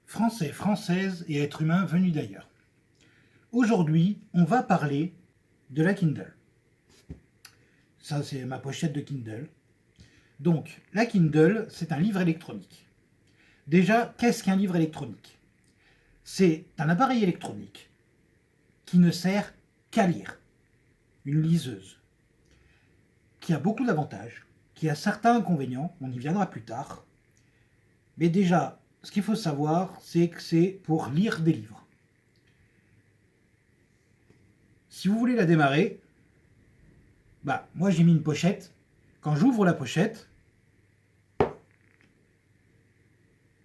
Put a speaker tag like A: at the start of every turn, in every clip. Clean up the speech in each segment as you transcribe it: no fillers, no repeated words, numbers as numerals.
A: Français, Françaises et êtres humains venus d'ailleurs. Aujourd'hui, on va parler de la Kindle. Ça, c'est ma pochette de Kindle. Donc, la Kindle, c'est un livre électronique. Déjà, qu'est-ce qu'un livre électronique? C'est un appareil électronique qui ne sert qu'à lire. Une liseuse. Qui a beaucoup d'avantages, qui a certains inconvénients, on y viendra plus tard. Mais déjà, ce qu'il faut savoir, c'est que c'est pour lire des livres. Si vous voulez la démarrer, moi j'ai mis une pochette. Quand j'ouvre la pochette,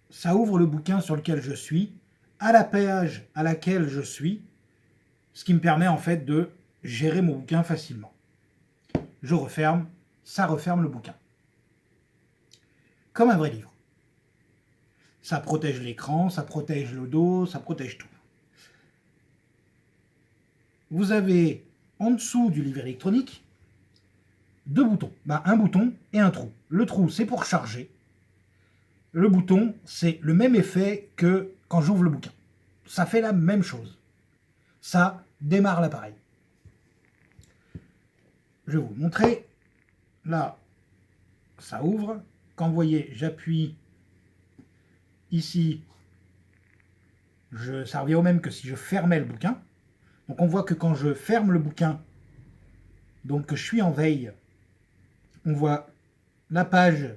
A: ça ouvre le bouquin sur lequel je suis, à la page à laquelle je suis, ce qui me permet en fait de gérer mon bouquin facilement. Je referme, ça referme le bouquin. Comme un vrai livre. Ça protège l'écran, ça protège le dos, ça protège tout. Vous avez en dessous du livre électronique deux boutons. Un bouton et un trou. Le trou, c'est pour charger. Le bouton, c'est le même effet que quand j'ouvre le bouquin. Ça fait la même chose. Ça démarre l'appareil. Je vais vous montrer. Là, ça ouvre. Quand vous voyez, j'appuie ici. Ça revient au même que si je fermais le bouquin. Donc on voit que quand je ferme le bouquin, donc que je suis en veille, on voit la page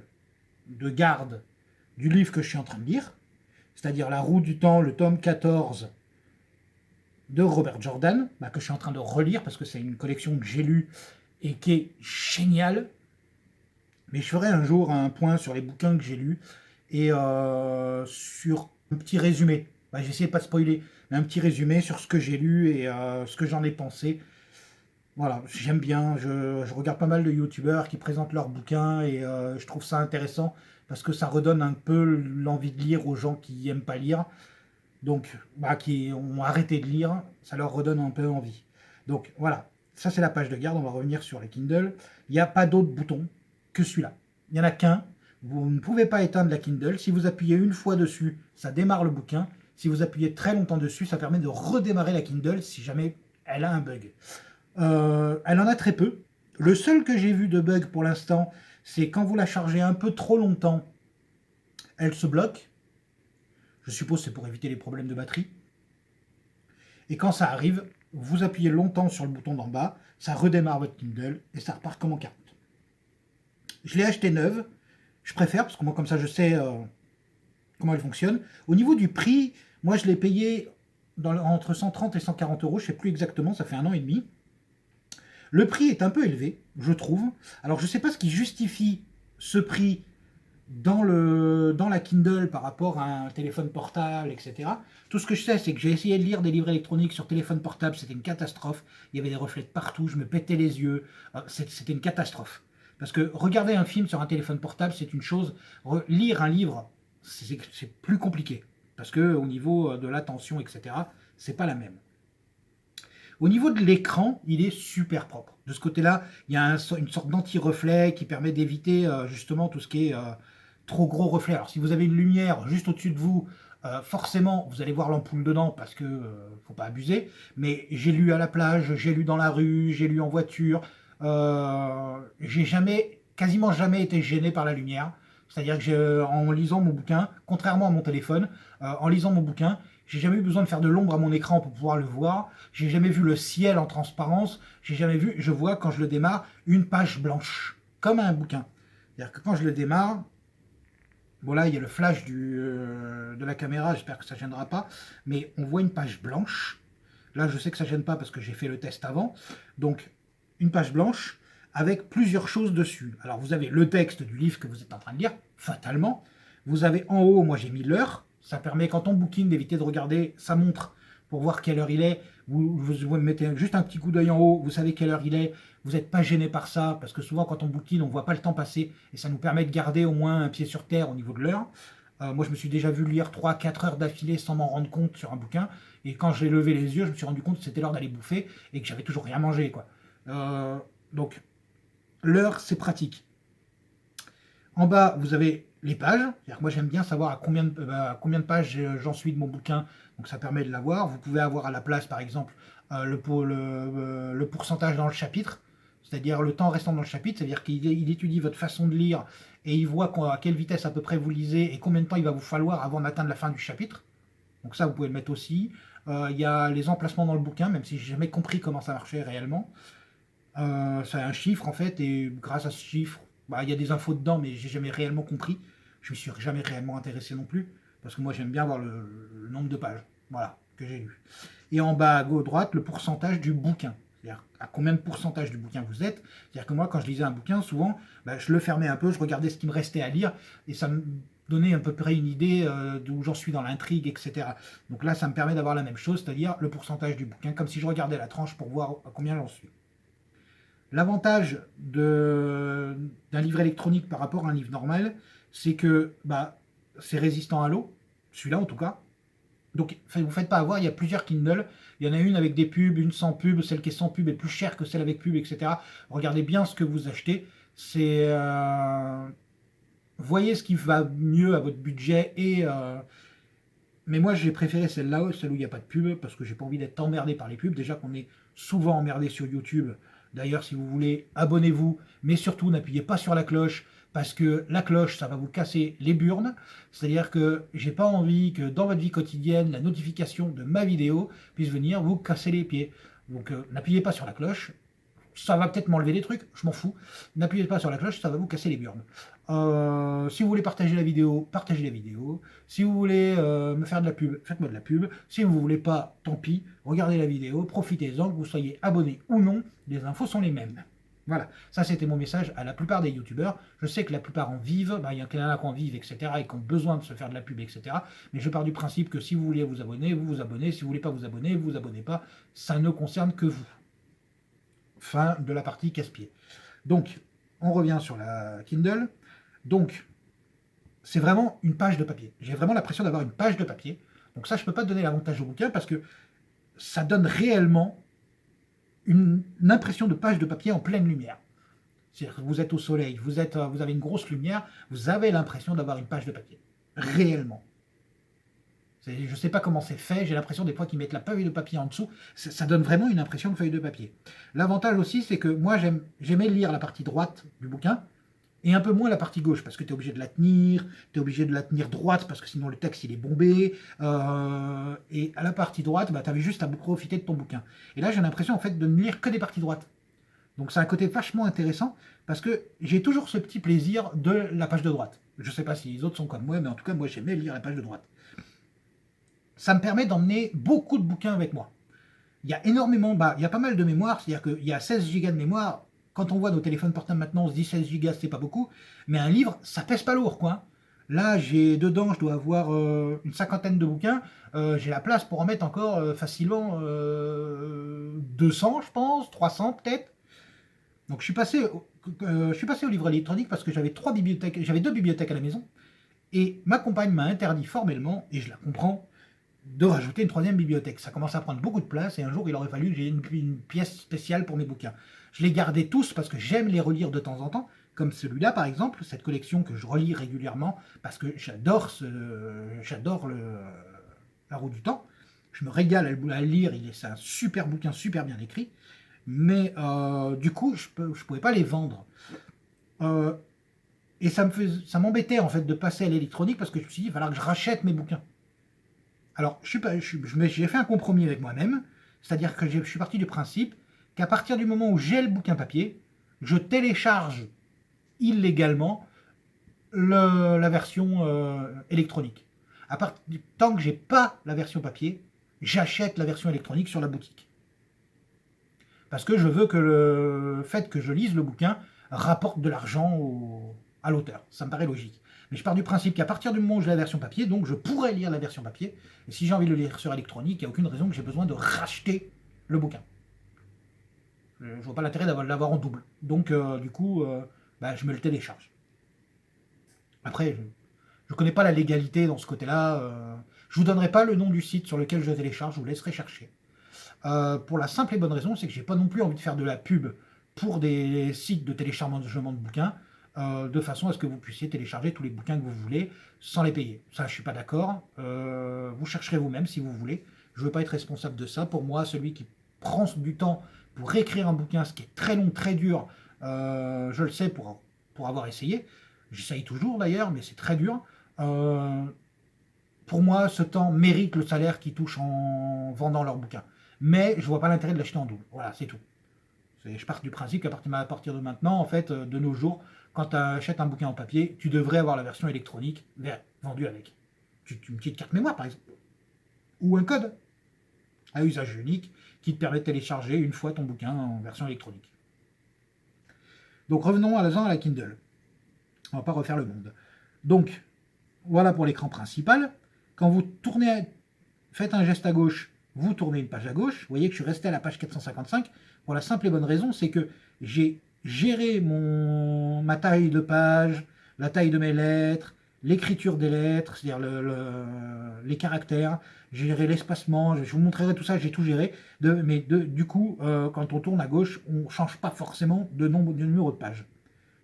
A: de garde du livre que je suis en train de lire, c'est-à-dire La Roue du Temps, le tome 14 de Robert Jordan, que je suis en train de relire parce que c'est une collection que j'ai lue et qui est géniale. Mais je ferai un jour un point sur les bouquins que j'ai lus et sur un petit résumé. J'ai essayé de pas spoiler, mais un petit résumé sur ce que j'ai lu et ce que j'en ai pensé. Voilà, j'aime bien, je regarde pas mal de youtubeurs qui présentent leurs bouquins et je trouve ça intéressant parce que ça redonne un peu l'envie de lire aux gens qui n'aiment pas lire, donc qui ont arrêté de lire, ça leur redonne un peu envie. Donc voilà, ça c'est la page de garde, on va revenir sur les Kindle. Il n'y a pas d'autre bouton que celui-là, il n'y en a qu'un. Vous ne pouvez pas éteindre la Kindle, si vous appuyez une fois dessus, ça démarre le bouquin. Si vous appuyez très longtemps dessus, ça permet de redémarrer la Kindle si jamais elle a un bug. Elle en a très peu. Le seul que j'ai vu de bug pour l'instant, c'est quand vous la chargez un peu trop longtemps, elle se bloque. Je suppose que c'est pour éviter les problèmes de batterie. Et quand ça arrive, vous appuyez longtemps sur le bouton d'en bas, ça redémarre votre Kindle et ça repart comme en 40. Je l'ai acheté neuve. Je préfère parce que moi comme ça je sais comment elle fonctionne. Au niveau du prix, moi je l'ai payé entre 130 et 140 euros, je ne sais plus exactement, ça fait 1 an et demi. Le prix est un peu élevé, je trouve. Alors je ne sais pas ce qui justifie ce prix dans la Kindle par rapport à un téléphone portable, etc. Tout ce que je sais, c'est que j'ai essayé de lire des livres électroniques sur téléphone portable, c'était une catastrophe. Il y avait des reflets de partout, je me pétais les yeux. C'était une catastrophe. Parce que regarder un film sur un téléphone portable, c'est une chose. Lire un livre, c'est plus compliqué. Parce qu'au niveau de l'attention, etc., c'est pas la même. Au niveau de l'écran, il est super propre. De ce côté-là, il y a une sorte d'anti-reflet qui permet d'éviter justement tout ce qui est trop gros reflet. Alors si vous avez une lumière juste au-dessus de vous, forcément vous allez voir l'ampoule dedans parce que faut pas abuser. Mais j'ai lu à la plage, j'ai lu dans la rue, j'ai lu en voiture. J'ai quasiment jamais été gêné par la lumière. C'est-à-dire que en lisant mon bouquin, contrairement à mon téléphone, en lisant mon bouquin, j'ai jamais eu besoin de faire de l'ombre à mon écran pour pouvoir le voir. J'ai jamais vu le ciel en transparence. J'ai jamais vu, je vois quand je le démarre, une page blanche, comme un bouquin. C'est-à-dire que quand je le démarre, bon là il y a le flash de la caméra, j'espère que ça ne gênera pas, mais on voit une page blanche. Là je sais que ça ne gêne pas parce que j'ai fait le test avant. Donc une page blanche avec plusieurs choses dessus. Alors vous avez le texte du livre que vous êtes en train de lire, fatalement. Vous avez en haut, moi j'ai mis l'heure. Ça permet quand on bouquine d'éviter de regarder sa montre pour voir quelle heure il est. Vous mettez juste un petit coup d'œil en haut, vous savez quelle heure il est. Vous n'êtes pas gêné par ça, parce que souvent quand on bouquine, on ne voit pas le temps passer. Et ça nous permet de garder au moins un pied sur terre au niveau de l'heure. Moi je me suis déjà vu lire 3-4 heures d'affilée sans m'en rendre compte sur un bouquin. Et quand j'ai levé les yeux, je me suis rendu compte que c'était l'heure d'aller bouffer et que j'avais toujours rien mangé, quoi. Donc l'heure, c'est pratique. En bas, vous avez les pages. C'est-à-dire que moi, j'aime bien savoir à combien de pages j'en suis de mon bouquin, donc ça permet de l'avoir. Vous pouvez avoir à la place, par exemple, le pourcentage dans le chapitre, c'est-à-dire le temps restant dans le chapitre, c'est-à-dire qu'il étudie votre façon de lire et il voit à quelle vitesse à peu près vous lisez et combien de temps il va vous falloir avant d'atteindre la fin du chapitre. Donc ça, vous pouvez le mettre aussi. Il y a les emplacements dans le bouquin, même si j'ai jamais compris comment ça marchait réellement. C'est un chiffre en fait, et grâce à ce chiffre, bah, il y a des infos dedans, mais j'ai jamais réellement compris. Je me suis jamais réellement intéressé non plus, parce que moi j'aime bien voir le nombre de pages, voilà, que j'ai lu. Et en bas à gauche droite, le pourcentage du bouquin. C'est-à-dire à combien de pourcentage du bouquin vous êtes. C'est-à-dire que moi, quand je lisais un bouquin, souvent, bah, je le fermais un peu, je regardais ce qui me restait à lire, et ça me donnait à peu près une idée d'où j'en suis dans l'intrigue, etc. Donc là, ça me permet d'avoir la même chose, c'est-à-dire le pourcentage du bouquin, comme si je regardais la tranche pour voir à combien j'en suis. L'avantage d'un livre électronique par rapport à un livre normal, c'est que bah, c'est résistant à l'eau, celui-là en tout cas. Donc vous ne faites pas avoir, il y a plusieurs Kindle. Il y en a une avec des pubs, une sans pub, celle qui est sans pub est plus chère que celle avec pub, etc. Regardez bien ce que vous achetez. Voyez ce qui va mieux à votre budget mais moi j'ai préféré celle-là, celle où il n'y a pas de pub, parce que j'ai pas envie d'être emmerdé par les pubs. Déjà qu'on est souvent emmerdé sur YouTube. D'ailleurs, si vous voulez, abonnez-vous, mais surtout n'appuyez pas sur la cloche, parce que la cloche, ça va vous casser les burnes. C'est-à-dire que j'ai pas envie que dans votre vie quotidienne, la notification de ma vidéo puisse venir vous casser les pieds. Donc n'appuyez pas sur la cloche, ça va peut-être m'enlever des trucs, je m'en fous. N'appuyez pas sur la cloche, ça va vous casser les burnes. Si vous voulez partager la vidéo, partagez la vidéo. Si vous voulez me faire de la pub, faites-moi de la pub. Si vous ne voulez pas, tant pis, regardez la vidéo, profitez-en, que vous soyez abonné ou non, les infos sont les mêmes. Voilà, ça c'était mon message à la plupart des youtubeurs. Je sais que la plupart en vivent, il y en a qui en vivent, etc., et qui ont besoin de se faire de la pub, etc. Mais je pars du principe que si vous voulez vous abonner, vous vous abonnez. Si vous ne voulez pas vous abonner, vous vous abonnez pas. Ça ne concerne que vous. Fin de la partie casse-pied. Donc, on revient sur la Kindle. Donc, c'est vraiment une page de papier. J'ai vraiment l'impression d'avoir une page de papier. Donc ça, je ne peux pas donner l'avantage au bouquin parce que ça donne réellement une impression de page de papier en pleine lumière. C'est-à-dire que vous êtes au soleil, vous avez une grosse lumière, vous avez l'impression d'avoir une page de papier. Réellement. Je ne sais pas comment c'est fait, j'ai l'impression des fois qu'ils mettent la feuille de papier en dessous, ça donne vraiment une impression de feuille de papier. L'avantage aussi, c'est que moi j'aimais lire la partie droite du bouquin, et un peu moins la partie gauche, parce que tu es obligé de la tenir, tu es obligé de la tenir droite, parce que sinon le texte il est bombé, et à la partie droite, tu avais juste à profiter de ton bouquin. Et là j'ai l'impression en fait de ne lire que des parties droites. Donc c'est un côté vachement intéressant, parce que j'ai toujours ce petit plaisir de la page de droite. Je ne sais pas si les autres sont comme moi, mais en tout cas moi j'aimais lire la page de droite. Ça me permet d'emmener beaucoup de bouquins avec moi. Il y a énormément, il y a pas mal de mémoire, c'est-à-dire qu'il y a 16 Go de mémoire. Quand on voit nos téléphones portables maintenant, on se dit 16 Go, c'est pas beaucoup. Mais un livre, ça pèse pas lourd, quoi. Là, j'ai dedans, je dois avoir une cinquantaine de bouquins. J'ai la place pour en mettre encore facilement 200, je pense, 300 peut-être. Donc je suis passé au livre électronique parce que j'avais deux bibliothèques à la maison. Et ma compagne m'a interdit formellement, et je la comprends, de rajouter une troisième bibliothèque. Ça commence à prendre beaucoup de place et un jour il aurait fallu que j'ai une pièce spéciale pour mes bouquins. Je les gardais tous parce que j'aime les relire de temps en temps, comme celui-là par exemple, cette collection que je relis régulièrement parce que j'adore La Roue du Temps. Je me régale à le lire, c'est un super bouquin, super bien écrit, mais du coup je pouvais pas les vendre. Et ça m'embêtait en fait de passer à l'électronique parce que je me suis dit il va falloir que je rachète mes bouquins. Alors, j'ai fait un compromis avec moi-même, c'est-à-dire que je suis parti du principe qu'à partir du moment où j'ai le bouquin papier, je télécharge illégalement la version électronique. Tant que j'ai pas la version papier, j'achète la version électronique sur la boutique. Parce que je veux que le fait que je lise le bouquin rapporte de l'argent à l'auteur. Ça me paraît logique. Mais je pars du principe qu'à partir du moment où j'ai la version papier, donc je pourrais lire la version papier. Et si j'ai envie de le lire sur électronique, il n'y a aucune raison que j'ai besoin de racheter le bouquin. Je ne vois pas l'intérêt l'avoir en double. Donc du coup, je me le télécharge. Après, je ne connais pas la légalité dans ce côté-là. Je ne vous donnerai pas le nom du site sur lequel je télécharge, je vous laisserai chercher. Pour la simple et bonne raison, c'est que j'ai pas non plus envie de faire de la pub pour des sites de téléchargement de bouquins. de façon à ce que vous puissiez télécharger tous les bouquins que vous voulez sans les payer. Ça, je ne suis pas d'accord. Vous chercherez vous-même si vous voulez. Je ne veux pas être responsable de ça. Pour moi, celui qui prend du temps pour écrire un bouquin, ce qui est très long, très dur, je le sais pour avoir essayé. J'essaye toujours d'ailleurs, mais c'est très dur. Pour moi, ce temps mérite le salaire qu'ils touchent en vendant leur bouquin. Mais je ne vois pas l'intérêt de l'acheter en double. Voilà, c'est tout. Je pars du principe qu'à partir de maintenant, en fait, de nos jours, quand tu achètes un bouquin en papier, tu devrais avoir la version électronique vendue avec. Une petite carte mémoire, par exemple. Ou un code à usage unique qui te permet de télécharger une fois ton bouquin en version électronique. Donc revenons à la Kindle. On ne va pas refaire le monde. Donc, voilà pour l'écran principal. Quand vous faites un geste à gauche, vous tournez une page à gauche. Vous voyez que je suis resté à la page 455 pour la simple et bonne raison, c'est que j'ai géré ma taille de page, la taille de mes lettres, l'écriture des lettres, c'est-à-dire les caractères, j'ai géré l'espacement, je vous montrerai tout ça, j'ai tout géré. Du coup, quand on tourne à gauche, on ne change pas forcément de numéro de page.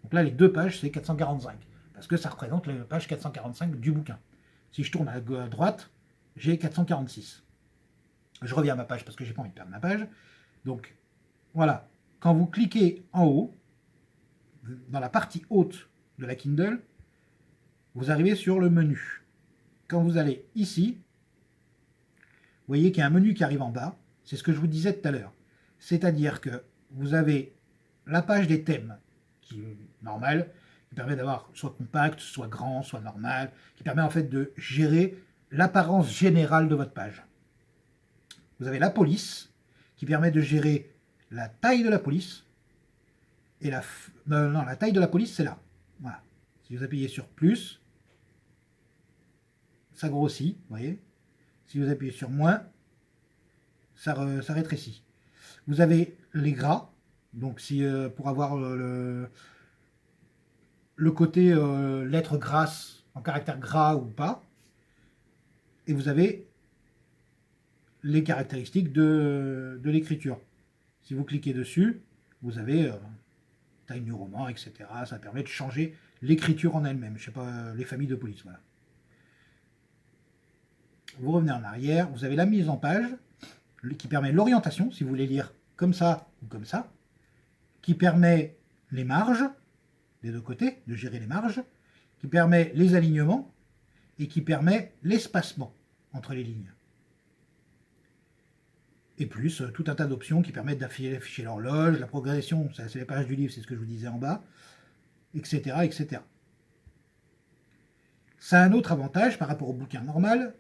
A: Donc là, les deux pages, c'est 445, parce que ça représente la page 445 du bouquin. Si je tourne à droite, j'ai 446. Je reviens à ma page parce que j'ai pas envie de perdre ma page. Donc, voilà. Quand vous cliquez en haut, dans la partie haute de la Kindle, vous arrivez sur le menu. Quand vous allez ici, vous voyez qu'il y a un menu qui arrive en bas. C'est ce que je vous disais tout à l'heure. C'est-à-dire que vous avez la page des thèmes, qui est normale, qui permet d'avoir soit compact, soit grand, soit normal, qui permet en fait de gérer l'apparence générale de votre page. Vous avez la police, qui permet de gérer la taille de la police, et la taille de la police, c'est là. Voilà. Si vous appuyez sur plus, ça grossit, vous voyez. Si vous appuyez sur moins, ça rétrécit. Vous avez les gras, donc pour avoir le côté lettre grasse en caractère gras ou pas, et vous avez les caractéristiques de l'écriture. Si vous cliquez dessus, vous avez taille du roman, etc. Ça permet de changer l'écriture en elle-même. Je sais pas, les familles de police, voilà. Vous revenez en arrière, vous avez la mise en page, qui permet l'orientation, si vous voulez lire comme ça ou comme ça, qui permet les marges, des deux côtés, de gérer les marges, qui permet les alignements, et qui permet l'espacement entre les lignes. Et plus tout un tas d'options qui permettent d'afficher l'horloge, la progression, c'est les pages du livre, c'est ce que je vous disais en bas, etc. etc. Ça a un autre avantage par rapport au bouquin normal.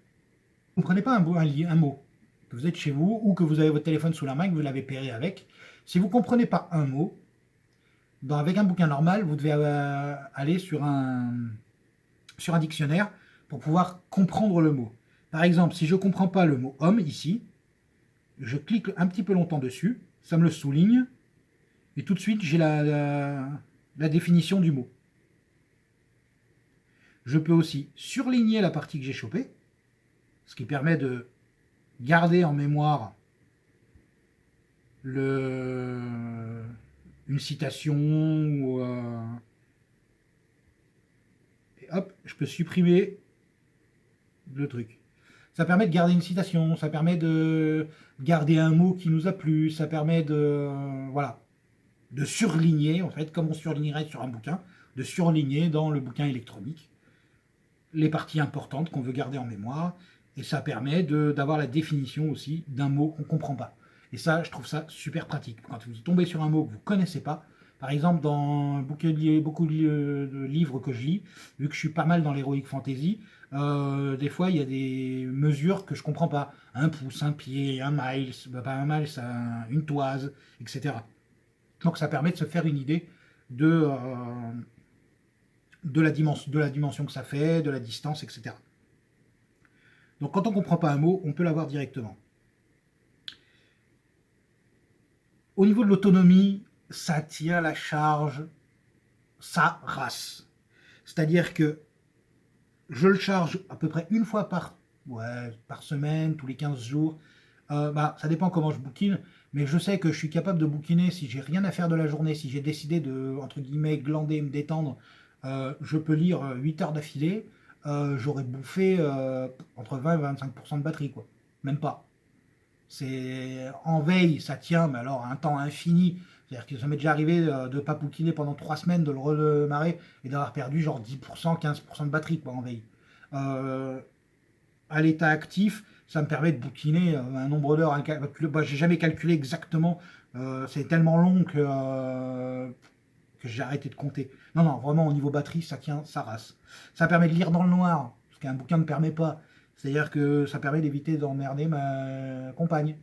A: Vous ne prenez pas un mot, que vous êtes chez vous, ou que vous avez votre téléphone sous la main, que vous l'avez pairé avec. Si vous ne comprenez pas un mot, avec un bouquin normal, vous devez aller sur un dictionnaire pour pouvoir comprendre le mot. Par exemple, si je ne comprends pas le mot homme ici, je clique un petit peu longtemps dessus, ça me le souligne, et tout de suite j'ai la définition du mot. Je peux aussi surligner la partie que j'ai chopée, ce qui permet de garder en mémoire une citation, ou, et hop, je peux supprimer le truc. Ça permet de garder une citation, ça permet de garder un mot qui nous a plu, ça permet de surligner, en fait, comme on surlignerait sur un bouquin, de surligner dans le bouquin électronique les parties importantes qu'on veut garder en mémoire, et ça permet d'avoir la définition aussi d'un mot qu'on ne comprend pas. Et ça, je trouve ça super pratique. Quand vous tombez sur un mot que vous ne connaissez pas, par exemple, dans beaucoup de livres que je lis, vu que je suis pas mal dans l'heroic fantasy, des fois, il y a des mesures que je ne comprends pas. Un pouce, un pied, un miles, pas un miles, une toise, etc. Donc ça permet de se faire une idée de la dimension que ça fait, de la distance, etc. Donc quand on ne comprend pas un mot, on peut l'avoir directement. Au niveau de l'autonomie, ça tient la charge, sa race. C'est-à-dire que je le charge à peu près une fois par semaine, tous les 15 jours. Ça dépend comment je bouquine, mais je sais que je suis capable de bouquiner si j'ai rien à faire de la journée, si j'ai décidé de, entre guillemets, glander, me détendre, je peux lire 8 heures d'affilée, j'aurais bouffé entre 20 et 25% de batterie, quoi. Même pas. C'est en veille, ça tient, mais alors un temps infini. C'est-à-dire que ça m'est déjà arrivé de ne pas bouquiner pendant 3 semaines, de le redémarrer et d'avoir perdu genre 10%, 15% de batterie, quoi, en veille. Euh, à l'état actif, ça me permet de bouquiner un nombre d'heures incalculable. Bah, j'ai jamais calculé exactement. C'est tellement long que j'ai arrêté de compter. Non, non, vraiment au niveau batterie, ça tient sa race. Ça permet de lire dans le noir, ce qu'un bouquin ne permet pas. C'est-à-dire que ça permet d'éviter d'emmerder ma compagne.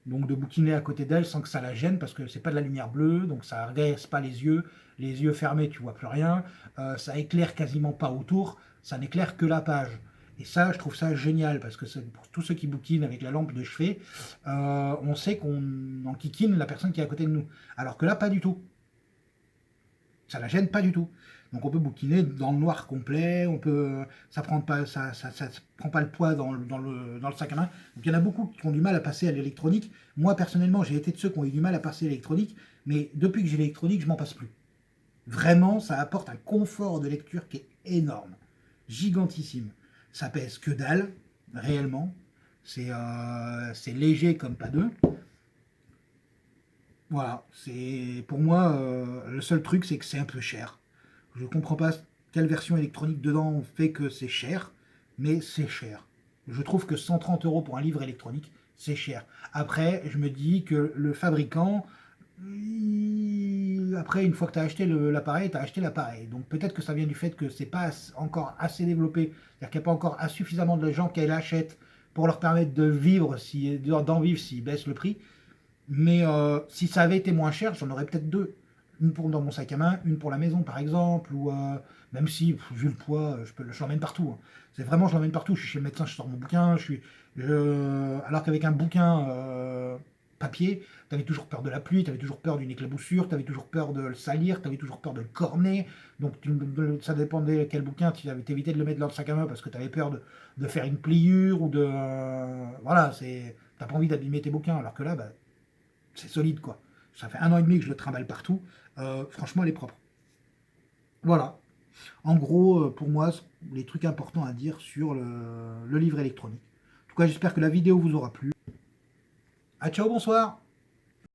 A: Donc de bouquiner à côté d'elle sans que ça la gêne, parce que c'est pas de la lumière bleue, donc ça agresse pas les yeux. Les yeux fermés, tu vois plus rien. Ça éclaire quasiment pas autour, ça n'éclaire que la page. Et ça, je trouve ça génial, parce que pour tous ceux qui bouquinent avec la lampe de chevet, on sait qu'on enquiquine la personne qui est à côté de nous. Alors que là, pas du tout. Ça la gêne pas du tout. Donc on peut bouquiner dans le noir complet, on peut, ça prend pas, ça prend pas le poids dans le sac à main. Donc il y en a beaucoup qui ont du mal à passer à l'électronique. Moi personnellement, j'ai été de ceux qui ont eu du mal à passer à l'électronique, mais depuis que j'ai l'électronique, je m'en passe plus. Vraiment, ça apporte un confort de lecture qui est énorme, gigantissime. Ça pèse que dalle, réellement. C'est léger comme pas deux. Voilà, c'est pour moi le seul truc, c'est que c'est un peu cher. Je comprends pas quelle version électronique dedans fait que c'est cher, mais c'est cher. Je trouve que 130 € pour un livre électronique, c'est cher. Après, je me dis que le fabricant, après, une fois que tu as acheté l'appareil, tu as acheté l'appareil. Donc peut-être que ça vient du fait que c'est pas encore assez développé, c'est-à-dire qu'il n'y a pas encore suffisamment de gens qui l'achètent pour leur permettre de vivre, d'en vivre s'ils baissent le prix. Mais si ça avait été moins cher, j'en aurais peut-être deux. Une pour dans mon sac à main, une pour la maison par exemple, ou même si, vu le poids, je l'emmène partout, hein. C'est vraiment, je l'emmène partout. Je suis chez le médecin, je sors mon bouquin. Alors qu'avec un bouquin papier, tu avais toujours peur de la pluie, tu avais toujours peur d'une éclaboussure, tu avais toujours peur de le salir, tu avais toujours peur de le corner. Donc ça dépendait quel bouquin, tu avais évité de le mettre dans le sac à main parce que tu avais peur de faire une pliure ou de. Voilà, t'as pas envie d'abîmer tes bouquins. Alors que là, bah, c'est solide, quoi. Ça fait 1 an et demi que je le trimballe partout. Franchement, elle est propre. Voilà. En gros, pour moi, les trucs importants à dire sur le livre électronique. En tout cas, j'espère que la vidéo vous aura plu. Ah, ciao, bonsoir.